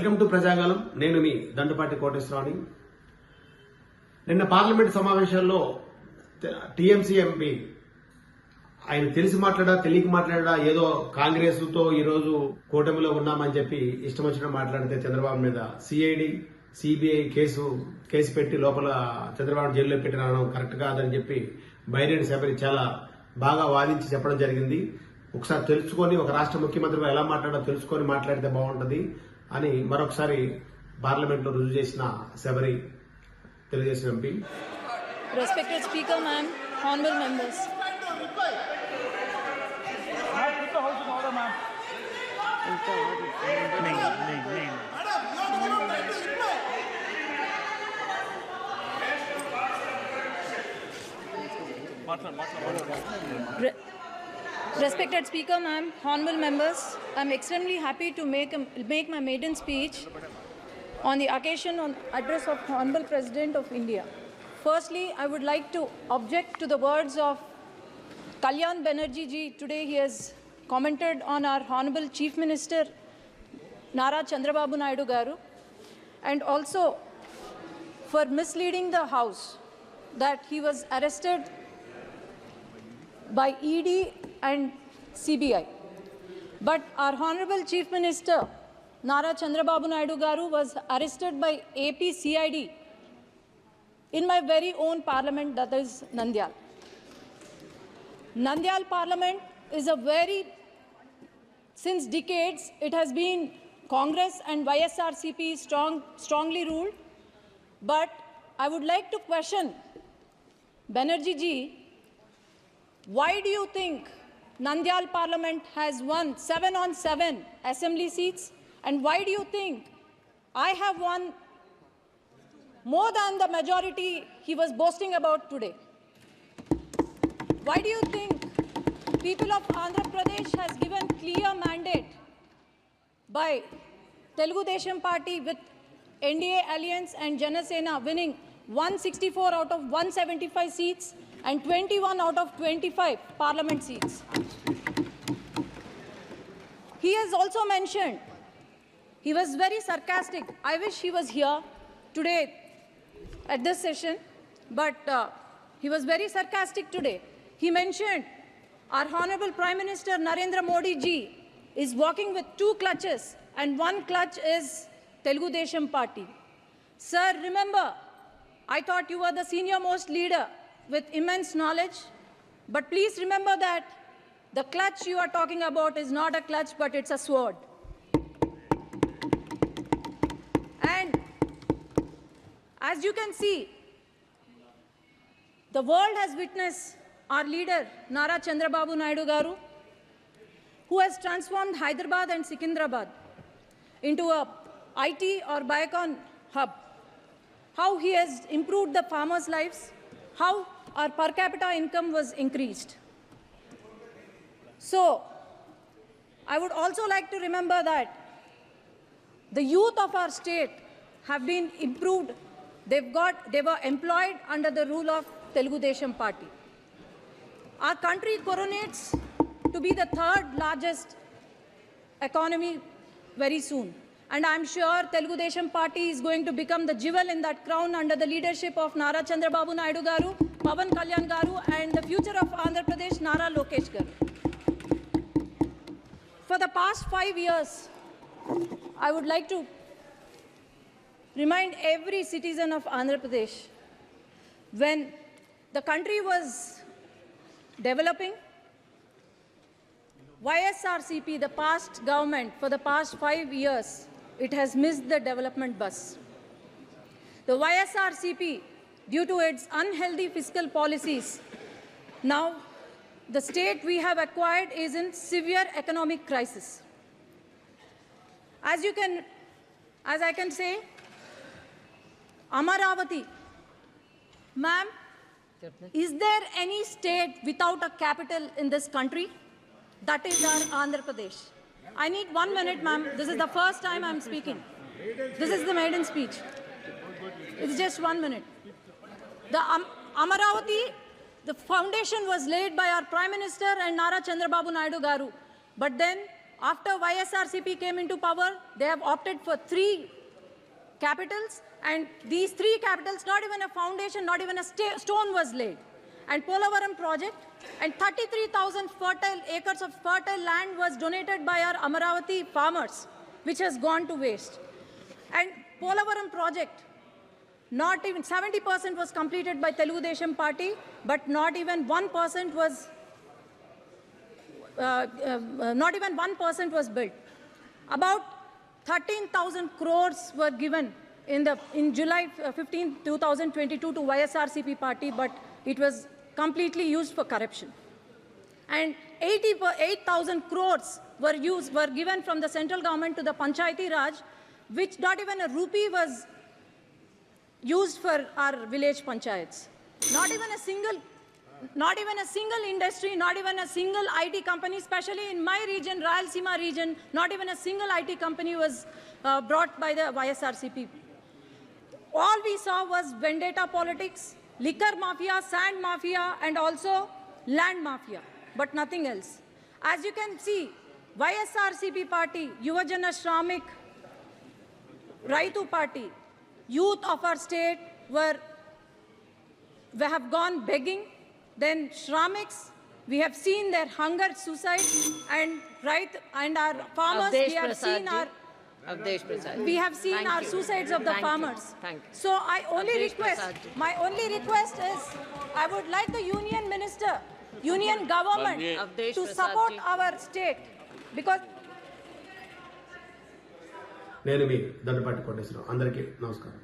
Welcome to ప్రజాగాలం. నేను మీ దండుపాటి కోటేశ్వరరావుని. నిన్న parliament సమావేశాల్లో టీఎంసీ ఎంపీ ఆయన తెలిసి మాట్లాడా తెలియక మాట్లాడా ఏదో కాంగ్రెస్ తో ఈరోజు కూటమిలో ఉన్నామని చెప్పి ఇష్టం వచ్చినట్టు మాట్లాడితే చంద్రబాబు మీద సిఐడి సిబిఐ కేసు పెట్టి లోపల చంద్రబాబు జైల్లో పెట్టిన కరెక్ట్ కాదని చెప్పి బైరెడ్డి శబరి చాలా బాగా వాదించి చెప్పడం జరిగింది. ఒకసారి తెలుసుకొని ఒక రాష్ట్ర ముఖ్యమంత్రిగా ఎలా మాట్లాడో తెలుసుకొని మాట్లాడితే బాగుంటుంది అని మరొకసారి పార్లమెంట్లో రుజువు చేసిన Shabari Telugu Desam MP. Respected Speaker, ma'am, honorable members. Respected Speaker, ma'am, honorable members, I'm extremely happy to make my maiden speech on the occasion on address of Honorable President of India. Firstly, I would like to object to the words of Kalyan Banerjee ji. Today he has commented on our Honorable Chief Minister Nara Chandrababu Naidu Garu, and also for misleading the House that he was arrested by ED and CBI. But our Honorable Chief Minister Nara Chandrababu Naidu Garu was arrested by AP CID in my very own parliament, that is Nandyal. Nandyal parliament is since decades, it has been Congress and YSRCP strongly ruled. But I would like to question Banerjee ji, why do you think Nandyal Parliament has won 7 on 7 assembly seats? And why do you think I have won more than the majority he was boasting about today? Why do you think people of Andhra Pradesh has given clear mandate by Telugu Desam Party with NDA Alliance and Janasena winning 164 out of 175 seats and 21 out of 25 parliament seats? He has also mentioned, he was very sarcastic. I wish he was here today at this session, but he was very sarcastic today. He mentioned our Honorable Prime Minister Narendra Modi ji is walking with 2 clutches and 1 clutch is Telugu Desam Party. Sir, remember, I thought you were the senior most leader with immense knowledge, but please remember that the clutch you are talking about is not a clutch, but it's a sword. And as you can see, the world has witnessed our leader Nara Chandrababu Naidu Garu, who has transformed Hyderabad and Secunderabad into a IT or Biocon hub. How he has improved the farmers' lives, how our per capita income was increased. So, I would also like to remember that the youth of our state have been improved. They were employed under the rule of Telugu Desam Party. Our country coronates to be the 3rd largest economy very soon. And I'm sure Telugu Desam Party is going to become the jewel in that crown under the leadership of Nara Chandrababu Naidu Garu, Pawan Kalyan Garu, and the future of Andhra Pradesh, Nara Lokesh Garu. For the past 5 years, I would like to remind every citizen of Andhra Pradesh, when the country was developing, YSRCP, the past government, for the past 5 years, it has missed the development bus. The YSRCP, due to its unhealthy fiscal policies, now the state we have acquired is in severe economic crisis. As I can say, Amaravati, ma'am, is there any state without a capital in this country? That is our Andhra Pradesh. I need 1 minute, ma'am. This is the first time I'm speaking. This is the maiden speech. It's just 1 minute. The Amaravati, the foundation was laid by our Prime Minister and Nara Chandrababu Naidu Garu. But then after YSRCP came into power, they have opted for 3 capitals, and these 3 capitals, not even a foundation, not even a stone was laid. And Polavaram project, and 33,000 acres of fertile land was donated by our Amaravati farmers, which has gone to waste. And Polavaram project, not even 70% was completed by Telugu Desam Party, but not even 1% was built. About 13,000 crores were given in July 15, 2022 to YSRCP party, but it was completely used for corruption. And 8,000 crores were given from the central government to the Panchayati Raj, which not even a rupee was used for our village panchayats. Not even a single industry, not even a single IT company, especially in my region, Rayalaseema region, not even a single IT company was brought by the YSRCP. All we saw was vendetta politics, liquor mafia, sand mafia, and also land mafia, but nothing else. As you can see, YSRCP party, Yuvajana Shramik, Raitu party, youth of our state have gone begging. Then Shramiks, we have seen their hunger, suicide, and our farmers, Avdesh we have Prasad seen ji. our Avdesh Prasad. we have seen Thank our you. suicides of the Thank you. farmers. Thank you. So my only request is, I would like the union minister, union government Avdesh to Prasad support ji. our state, because నేను మీ దండపాటి కోటేశ్వరరావు. అందరికీ నమస్కారం.